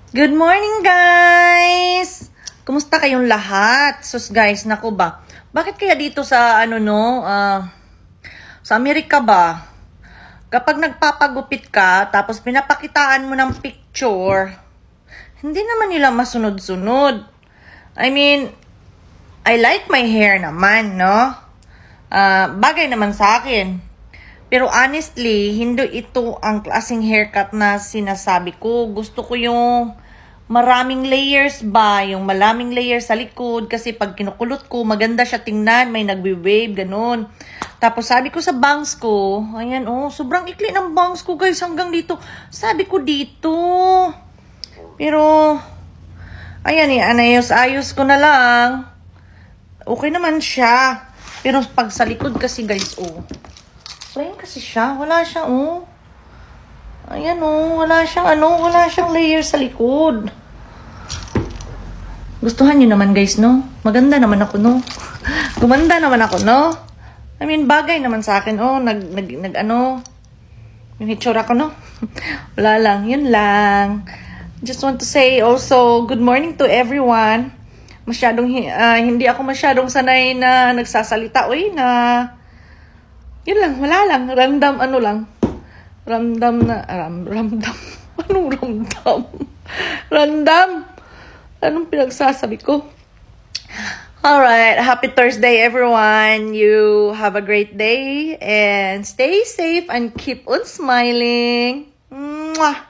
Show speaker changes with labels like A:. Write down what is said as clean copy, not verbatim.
A: Good morning, guys! Kumusta kayong lahat? Sus, guys, naku ba? Bakit kaya dito sa, sa Amerika ba? Kapag nagpapagupit ka, tapos pinapakitaan mo ng picture, hindi naman nila masunod-sunod. I mean, I like my hair naman, no? Bagay naman sa akin. Pero honestly, hindi ito ang klaseng haircut na sinasabi ko. Gusto ko yung maraming layers ba, yung maraming layers sa likod. Kasi pag kinukulot ko, maganda siya tingnan, may nagwe-wave, ganun. Tapos sabi ko sa bangs ko, ayan sobrang ikli ng bangs ko guys, hanggang dito. Sabi ko dito. Pero, ayan anayos-ayos ko na lang. Okay naman siya. Pero pag sa likod kasi guys, plain kasi siya. Wala siyang, ayan, wala siyang layer sa likod. Gustuhan niyo naman, guys, no? Maganda naman ako, no? Gumanda naman ako, no? I mean, bagay naman sa akin, yung hitsura ko, no? Wala lang, yun lang. Just want to say also, good morning to everyone. Hindi ako masyadong sanay na nagsasalita, yun lang, wala lang. Ramdam. Anong ramdam? Random. Anong pinagsasabi ko? Alright, happy Thursday, everyone. You have a great day and stay safe and keep on smiling. Mwah!